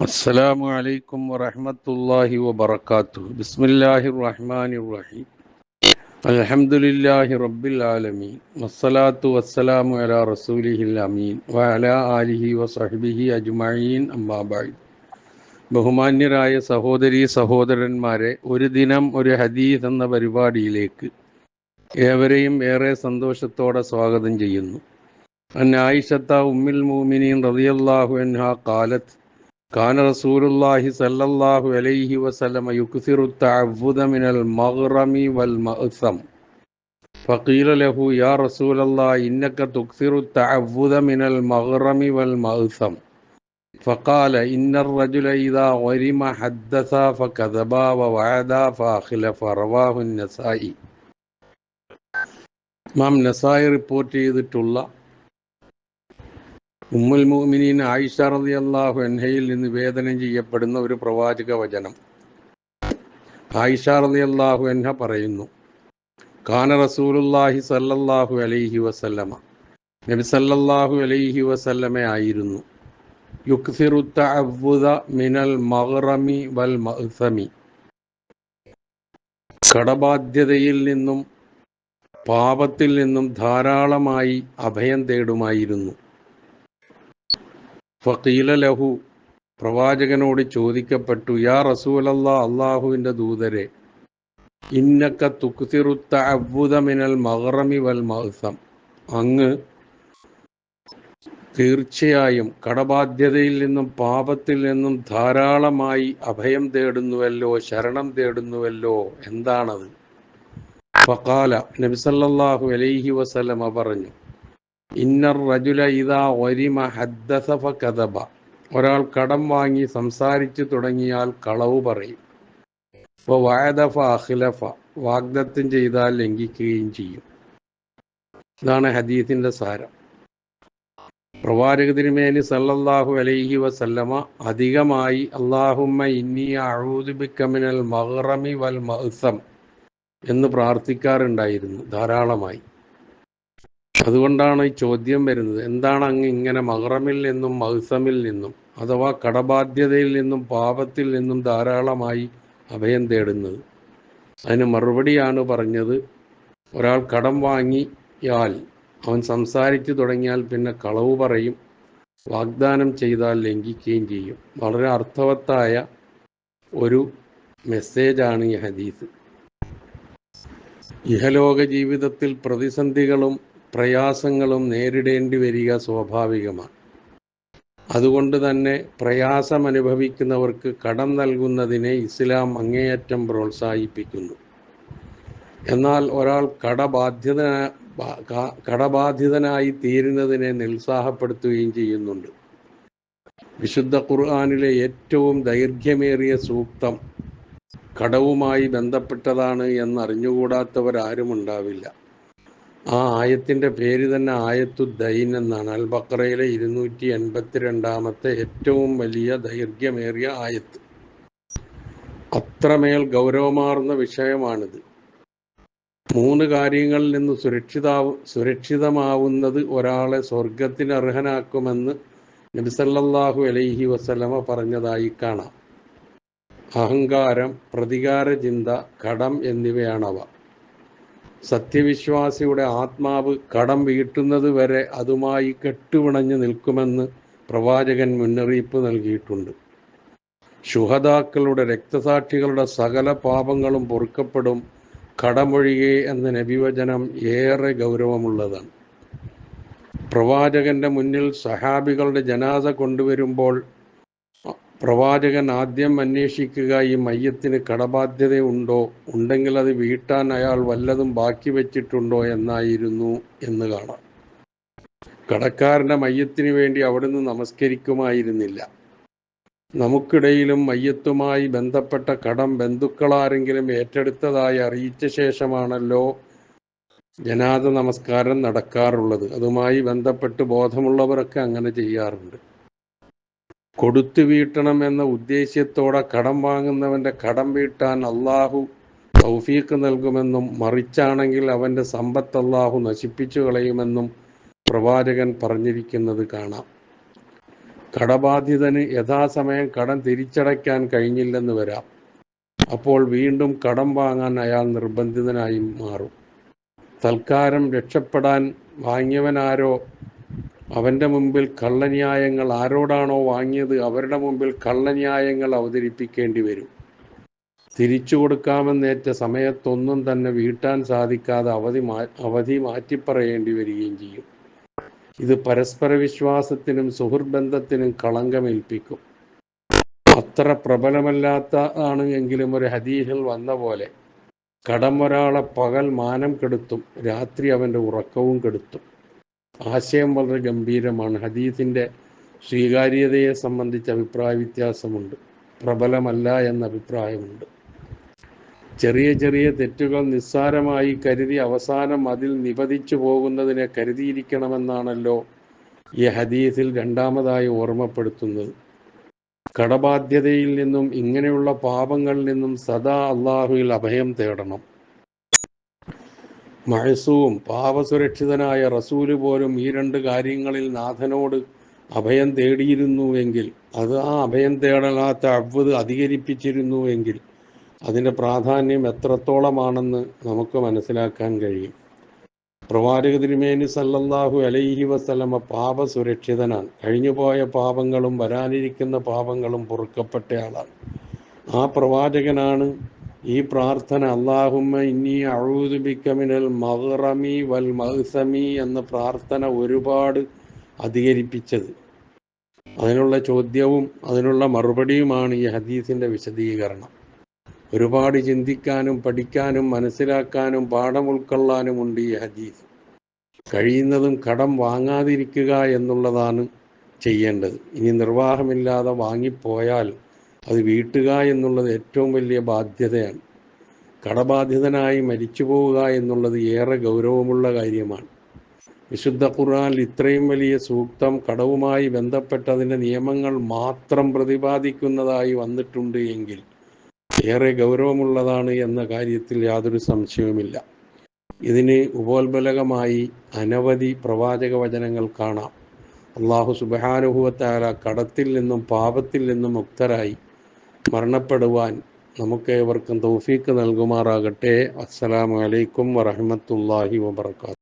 السلام عليكم ورحمة الله وبركاته بسم الله الرحمن الرحيم الحمد لله رب العالمين والصلاة والسلام على رسوله الأمين وعلى آله وصحبه أجمعين أما بعد ബഹുമാന്യരായ സഹോദരീ സഹോദരന്മാരെ, ഒരു ദിനം ഒരു ഹദീസ് എന്ന പരിപാടിയിലേക്ക് ഏവരെയും ഏറെ സന്തോഷത്തോടെ സ്വാഗതം ചെയ്യുന്നു. അൻ ആയിഷത്ത ഉമ്മിൽ മുഅ്മിനീൻ റളിയല്ലാഹു അൻഹാ ഖാലത്ത് കാന റസൂലുള്ളാഹി സ്വല്ലല്ലാഹു അലൈഹി വസല്ലമ യുക്സിറു തഅവ്വുദ മിനൽ മഗ്റമി വൽ മഅ്സം ഫഖീല ലഹു യാ റസൂലല്ലാഹി ഇന്നക തുക്സിറു തഅവ്വുദ മിനൽ മഗ്റമി വൽ മഅ്സം ഫഖാല ഇന്നർ റജുല ഇദാ ഗരിമ ഹദ്ദസ ഫകദബ വവഅദ ഫഅഖ്ലഫ റവാഹു നസായി. ഇമാം നസായി റിപ്പോർട്ട് ചെയ്തിട്ടുള്ള ഉമ്മുൽ മുഅ്മിനീൻ ആയിഷ റളിയല്ലാഹു അൻഹയിൽ നിന്ന് നിവേദനം ചെയ്യപ്പെടുന്ന ഒരു പ്രവാചക വചനം. ആയിഷ റളിയല്ലാഹു അൻഹ പറയുന്നു, കാന റസൂലുള്ളാഹി സ്വല്ലല്ലാഹു അലൈഹി വസല്ലമ, നബി സല്ലല്ലാഹു അലൈഹി വസല്ലമ ആയിരുന്നു, യുക്സിറു തഅവ്വുദ മിനൽ മഗ്റമി വൽ മഅ്സമി, കടബാധ്യതയിൽ നിന്നും പാപത്തിൽ നിന്നും ധാരാളമായി അഭയം തേടുമായിരുന്നു. ഫഖീല ലഹു, പ്രവാചകനോട് ചോദിക്കപ്പെട്ടു, യാ റസൂലല്ലാഹ്, അല്ലാഹുവിൻ്റെ ദൂതരെ, ഇന്നക തുക്സിറു തഅവ്വുദ മിനൽ മഗ്റമി വൽ മഅ്സം, അങ്ങ് തീർച്ചയായും കടബാധ്യതയിൽ നിന്നും പാപത്തിൽ നിന്നും ധാരാളമായി അഭയം തേടുന്നുവല്ലോ, ശരണം തേടുന്നുവല്ലോ, എന്താണത്? ഫഖാല, നബി സല്ലല്ലാഹു അലൈഹി വസല്ലമ പറഞ്ഞു, ഇന്നർ റജുല ഇദാ ഗരിമ ഹദ്ദസ ഫകദബ, ഒരാൾ കടം വാങ്ങി സംസാരിച്ചു തുടങ്ങിയാൽ കളവ് പറയും. വഅദ ഫഅഖ്ലഫ, വാഗ്ദത്തം ചെയ്താൽ ലംഘിക്കുകയും ചെയ്യും. ഇതാണ് ഹദീസിന്റെ സാരം. പ്രവാചക തിരുമേനി സല്ലല്ലാഹു അലൈഹി വസല്ലമ അധികമായി അല്ലാഹുമ്മ ഇന്നി അഊദു ബിക മിനൽ മഗ്റമി വൽ മഅ്സം എന്ന് പ്രാർത്ഥിക്കാറുണ്ടായിരുന്നു ധാരാളമായി. അതുകൊണ്ടാണ് ഈ ചോദ്യം വരുന്നത്, എന്താണ് അങ്ങ് ഇങ്ങനെ മഗ്റമിൽ നിന്നും മഅ്സമിൽ നിന്നും അഥവാ കടബാധ്യതയിൽ നിന്നും പാപത്തിൽ നിന്നും ധാരാളമായി അഭയം തേടുന്നത്? അതിന് മറുപടിയാണ് പറഞ്ഞത്, ഒരാൾ കടം വാങ്ങിയാൽ അവൻ സംസാരിച്ചു തുടങ്ങിയാൽ പിന്നെ കളവ് പറയും, വാഗ്ദാനം ചെയ്താൽ ലംഘിക്കുകയും ചെയ്യും. വളരെ അർത്ഥവത്തായ ഒരു മെസ്സേജാണ് ഈ ഹദീസ്. ഇഹലോക ജീവിതത്തിൽ പ്രതിസന്ധികളും പ്രയാസങ്ങളും നേരിടേണ്ടി വരിക സ്വാഭാവികമാണ്. അതുകൊണ്ട് തന്നെ പ്രയാസം അനുഭവിക്കുന്നവർക്ക് കടം നൽകുന്നതിനെ ഇസ്ലാം അങ്ങേയറ്റം പ്രോത്സാഹിപ്പിക്കുന്നു. എന്നാൽ ഒരാൾ കടബാധിതനായി തീരുന്നതിനെ നിരുത്സാഹപ്പെടുത്തുകയും ചെയ്യുന്നുണ്ട്. വിശുദ്ധ ഖുർആനിലെ ഏറ്റവും ദൈർഘ്യമേറിയ സൂക്തം കടവുമായി ബന്ധപ്പെട്ടതാണ് എന്നറിഞ്ഞുകൂടാത്തവരാരും ഉണ്ടാവില്ല. ആ ആയത്തിൻ്റെ പേര് തന്നെ ആയത്തു ദൈൻ എന്നാണ്. അൽ ബഖറയിലെ 282 ഏറ്റവും വലിയ ദൈർഘ്യമേറിയ ആയത്ത്. അത്രമേൽ ഗൗരവമാർന്ന വിഷയമാണിത്. 3 കാര്യങ്ങളിൽ നിന്ന് സുരക്ഷിതമാവുന്നത് ഒരാളെ സ്വർഗത്തിന് അർഹനാക്കുമെന്ന് നബി സല്ലല്ലാഹു അലൈഹി വസല്ലമ പറഞ്ഞതായി കാണാം. അഹങ്കാരം, പ്രതികാര ചിന്ത, കടം എന്നിവയാണവ. സത്യവിശ്വാസിയുടെ ആത്മാവ് കടം വീട്ടുന്നത് വരെ അതുമായി കെട്ടുപിണഞ്ഞു നിൽക്കുമെന്ന് പ്രവാചകൻ മുന്നറിയിപ്പ് നൽകിയിട്ടുണ്ട്. ശുഹദാക്കളുടെ, രക്തസാക്ഷികളുടെ സകല പാപങ്ങളും പൊറുക്കപ്പെടും കടമൊഴികെ എന്ന നബിവചനം ഏറെ ഗൗരവമുള്ളതാണ്. പ്രവാചകന്റെ മുന്നിൽ സഹാബികളുടെ ജനാസ കൊണ്ടുവരുമ്പോൾ പ്രവാചകൻ ആദ്യം അന്വേഷിക്കുക ഈ മയ്യത്തിന് കടബാധ്യതയുണ്ടോ, ഉണ്ടെങ്കിൽ അത് വീട്ടാൻ അയാൾ വല്ലതും ബാക്കി വെച്ചിട്ടുണ്ടോ എന്നായിരുന്നു എന്ന് കാണാം. കടക്കാരൻ്റെ മയ്യത്തിന് വേണ്ടി അവിടുന്ന് നമസ്കരിക്കുമായിരുന്നില്ല. നമുക്കിടയിലും മയ്യത്തുമായി ബന്ധപ്പെട്ട കടം ബന്ധുക്കളാരെങ്കിലും ഏറ്റെടുത്തതായി അറിയിച്ച ശേഷമാണല്ലോ ജനാസ നമസ്കാരം നടക്കാറുള്ളത്. അതുമായി ബന്ധപ്പെട്ട് ബോധമുള്ളവരൊക്കെ അങ്ങനെ ചെയ്യാറുണ്ട്. കൊടുത്തു വീട്ടണം എന്ന ഉദ്ദേശ്യത്തോടെ കടം വാങ്ങുന്നവൻ്റെ കടം വീട്ടാൻ അള്ളാഹു തൗഫീഖ് നൽകുമെന്നും മറിച്ചാണെങ്കിൽ അവൻ്റെ സമ്പത്ത് അള്ളാഹു നശിപ്പിച്ചു കളയുമെന്നും പ്രവാചകൻ പറഞ്ഞിരിക്കുന്നത് കാണാം. കടബാധിതന് യഥാസമയം കടം തിരിച്ചടയ്ക്കാൻ കഴിഞ്ഞില്ലെന്ന് വരാം. അപ്പോൾ വീണ്ടും കടം വാങ്ങാൻ അയാൾ നിർബന്ധിതനായി മാറും. തൽക്കാലം രക്ഷപ്പെടാൻ വാങ്ങിയവനാരോ അവൻ്റെ മുമ്പിൽ കള്ളന്യായങ്ങൾ, ആരോടാണോ വാങ്ങിയത് അവരുടെ മുമ്പിൽ കള്ളന്യായങ്ങൾ അവതരിപ്പിക്കേണ്ടി വരും. തിരിച്ചു കൊടുക്കാമെന്നേറ്റ സമയത്തൊന്നും തന്നെ വീട്ടാൻ സാധിക്കാതെ അവധി മാറ്റിപ്പറയേണ്ടി വരികയും ചെയ്യും. ഇത് പരസ്പര വിശ്വാസത്തിനും സുഹൃത്ബന്ധത്തിനും കളങ്കമേൽപ്പിക്കും. അത്ര പ്രബലമല്ലാത്തതാണ് എങ്കിലും ഒരു ഹദീസിൽ വന്ന പോലെ കടം ഒരാളെ പകൽ മാനം കെടുത്തും, രാത്രി അവൻ്റെ ഉറക്കവും കെടുത്തും. ആശയം വളരെ ഗംഭീരമാണ്. ഹദീസിൻ്റെ സ്വീകാര്യതയെ സംബന്ധിച്ച് അഭിപ്രായ വ്യത്യാസമുണ്ട്. പ്രബലമല്ല എന്ന അഭിപ്രായമുണ്ട്. ചെറിയ ചെറിയ തെറ്റുകൾ നിസ്സാരമായി കരുതി അവസാനം അതിൽ നിപതിച്ചു പോകുന്നതിനെ കരുതിയിരിക്കണമെന്നാണല്ലോ ഈ ഹദീസിൽ രണ്ടാമതായി ഓർമ്മപ്പെടുത്തുന്നത്. കടബാധ്യതയിൽ നിന്നും ഇങ്ങനെയുള്ള പാപങ്ങളിൽ നിന്നും സദാ അള്ളാഹുവിൽ അഭയം തേടണം. മഅസൂം പാപസുരക്ഷിതനായ റസൂല് പോലും ഈ രണ്ട് കാര്യങ്ങളിൽ നാഥനോട് അഭയം തേടിയിരുന്നുവെങ്കിൽ, അത് ആ അഭയം തേടലാത്ത അവ്വത് അധികരിപ്പിച്ചിരുന്നുവെങ്കിൽ അതിൻ്റെ പ്രാധാന്യം എത്രത്തോളമാണെന്ന് നമുക്ക് മനസ്സിലാക്കാൻ കഴിയും. പ്രവാചക തിരുമേനി സല്ലല്ലാഹു അലൈഹി വസല്ലമ പാപസുരക്ഷിതനാണ്. കഴിഞ്ഞുപോയ പാപങ്ങളും വരാനിരിക്കുന്ന പാപങ്ങളും പൊറുക്കപ്പെട്ടയാളാണ്. ആ പ്രവാചകനാണ് ഈ പ്രാർത്ഥന അല്ലാഹുമ്മ ഇന്നി അഊദു ബിക മിനൽ മഗ്റമി വൽ മഗ്സമി എന്ന പ്രാർത്ഥന ഒരുപാട് അധികരിപ്പിച്ചത്. അതിനുള്ള ചോദ്യവും അതിനുള്ള മറുപടിയുമാണ് ഈ ഹദീസിൻ്റെ വിശദീകരണം. ഒരുപാട് ചിന്തിക്കാനും പഠിക്കാനും മനസ്സിലാക്കാനും പാഠം ഉൾക്കൊള്ളാനുമുണ്ട് ഈ ഹദീസ്. കഴിയുന്നതും കടം വാങ്ങാതിരിക്കുക എന്നുള്ളതാണ് ചെയ്യേണ്ടത്. ഇനി നിർവാഹമില്ലാതെ വാങ്ങിപ്പോയാൽ അത് വീട്ടുക എന്നുള്ളത് ഏറ്റവും വലിയ ബാധ്യതയാണ്. കടബാധിതനായി മരിച്ചു പോവുക എന്നുള്ളത് ഏറെ ഗൗരവമുള്ള കാര്യമാണ്. വിശുദ്ധ ഖുർആനിൽ ഇത്രയും വലിയ സൂക്തം കടവുമായി ബന്ധപ്പെട്ടതിൻ്റെ നിയമങ്ങൾ മാത്രം പ്രതിപാദിക്കുന്നതായി വന്നിട്ടുണ്ട് എങ്കിൽ ഏറെ ഗൗരവമുള്ളതാണ് എന്ന കാര്യത്തിൽ യാതൊരു സംശയവുമില്ല. ഇതിന് ഉപോത്ബലകമായി അനവധി പ്രവാചക വചനങ്ങൾ കാണാം. അല്ലാഹു സുബ്ഹാനഹു വ തആല കടത്തിൽ നിന്നും പാപത്തിൽ നിന്നും മുക്തരായി മരണപ്പെടുവാൻ നമുക്കേവർക്കും തൗഫീക്ക് നൽകുമാറാകട്ടെ. അസ്സലാമു അലൈക്കും വറഹ്മത്തുള്ളാഹി വബറകാതുഹു.